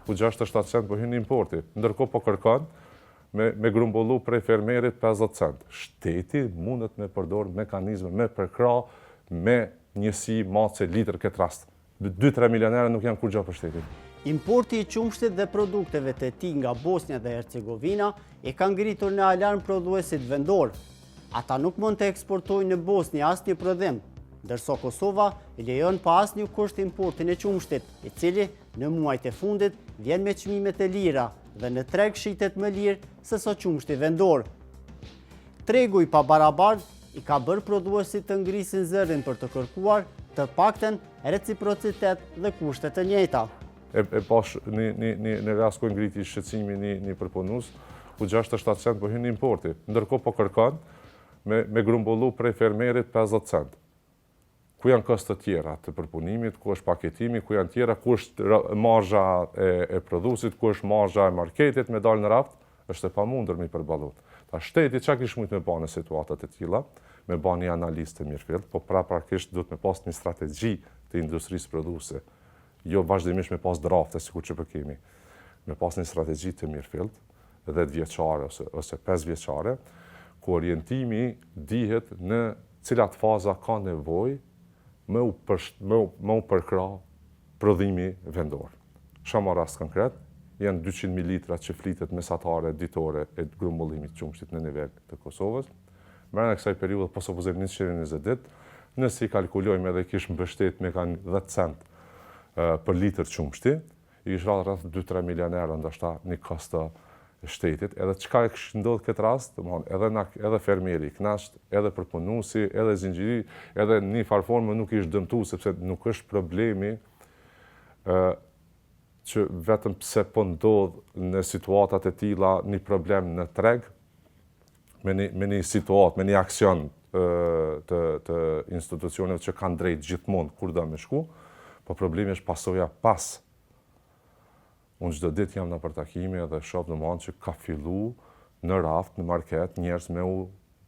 ku 67 cent po hyn importi. Ndërkohë po kërkon me grumbullu prej fermerit 50 cent. Shteti mundet me përdor mekanizme, me përkra, me njësi mace litër këtë rast. 2-3 milionerë nuk janë kur gjë për shtetin. Importi i qumshtit dhe produkteve të tij nga Bosnia dhe Hercegovina e ka ngritur në alarm prodhuesit vendor. Ata nuk mund të eksportojnë në Bosnjë asnjë prodhim, ndërsa Kosova lejon pa asnjë kusht importin e qumshtit, i cili në muajt e fundit vjen me çmimet e lira dhe në treg shitet më lirë se sa qumshti vendor. Tregu i pabarabartë i ka bërë prodhuesit të ngrisin zërin për të kërkuar të paktën reciprocitet dhe kushte të njëjta. E pash në rast ku ngriti shqetësimi një përpunues, ku 67 cent po hyn importi, ndërkohë po kërkon me grumbullu prej fermerit 50 cent. Ku janë kosto të tjera të përpunimit, ku është paketimi, ku janë tjera, ku është marzha e prodhuesit, ku është marzha e marketit me dalë në raft, është e pamundur me përballut. Ta shteti çka kish mund të bëjë në situatat e tilla, me bën një analizë të mirëfillt, po praktikisht duhet me pas një strategji të industrisë prodhuese. Jo vazhdimisht me pas drafte sikur që po kemi. Me pas një strategji të mirëfillt, 10 vjeçare ose 5 vjeçare, ku orientimi dihet në cilat faza ka nevojë me u përkra prodhimi vendor. Shumë rast konkret, janë 200 mililitra që flitet mesatare ditore e grumbullimit të qumshtit në nivel të Kosovës. Brenda kësaj periudhe po supozojmë 120 ditë, nëse i kalkulojmë edhe kish mbështet me kanë 10 cent për litër qumshti, i kish rreth 2-3 milionerë ndoshta një kosto shtetit, edhe çka kishte ndodhur këtë rast, domthonë edhe fermieri i knasht, edhe përpunuesi, edhe zinxhiri, edhe në një farë formë nuk ishte dëmtuar sepse nuk është problemi që vetëm pse po ndodh në situatat e tilla një problem në treg, me një situatë, me një aksion të institucioneve që kanë drejt gjithmonë kur do me shku, po problemi është pasoja pas. Unë çdo ditë jam në përtakime dhe shoh domosdoshmë që ka fillu në raft, në market, njerëz me u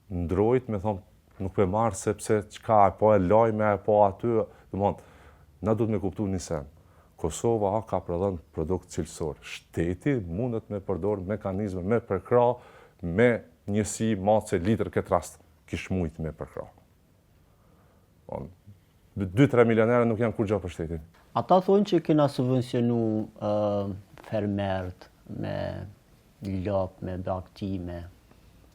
ndrojt, me thonë nuk e marr sepse çka po e lajme apo aty, domosdoshmë na duhet me kuptu një sen. Kosova ka prodhon produkt cilësor. Shteti mundet me përdor mekanizme, me përkra, me njësi mace litër këtë rast, kish mujt me përkra. 2-3 milionerë nuk janë kur gjë për shtetin. Ata thonë që kena subvencionu fermerët me lop, me bakti, me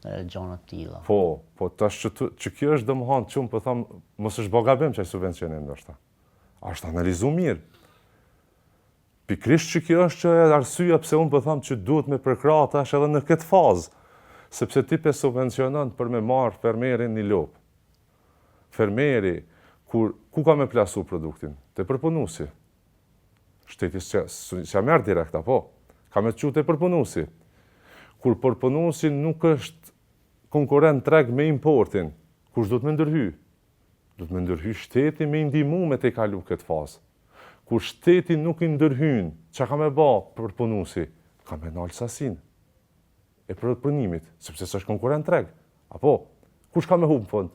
gjana të tilla. Po tash që kjo është domethënë çum po them, mos është bogabim që subvencionim ndoshta. Është analizu mirë. Pikrisht që kjo është arsyeja pse unë po them që duhet me përkra tash edhe në këtë fazë, sepse ti pe subvencionon për me marr fermerin një lop. Fermeri ku ka me plasu produktin? Te përpunuesi. Shteti s'ja merr direkt apo? Ka me çu te përpunuesi. Kur përpunuesi nuk është konkurrent treg me importin, kush do të më ndërhy? Do të më ndërhy shteti me ndihmu me te kalu këtë fazë. Kur shteti nuk i ndërhyn, çka ka me bë përpunuesi? Ka me nal sasin e përpunimit, sepse s'është konkurrent treg. Apo kush ka me humb fund?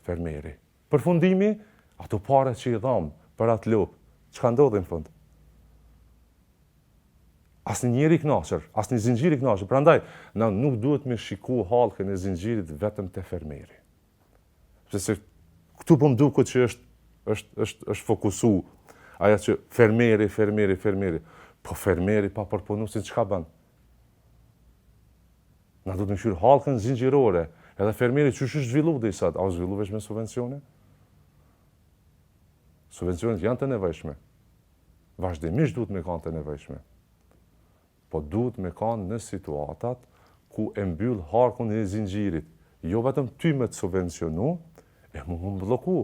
Fermeri. Përfundimi, ato pare që i dham për atë lop, çka ndodhi në fund? Asnjë njeri kënaqur, asnjë zinxhir i kënaqur. Prandaj, na nuk duhet me shiku hallkën e zinxhirit vetëm te fermeri. Sepse këtu po mduket që është fokusu ajo që fermeri. Po fermeri pa përpunuesin çka bën? Na duhet me shir hallkën zinxhirore. Edhe fermeri që është zhvillu dhe i sot, a u zhvillu veç me subvencione? Subvencionet janë të nevojshme. Vazhdimisht duhet me kanë të nevojshme. Po duhet me kanë në situatat ku e mbyll harkun e zinxhirit. Jo vetëm ty me të subvencionu, e mu më bloku.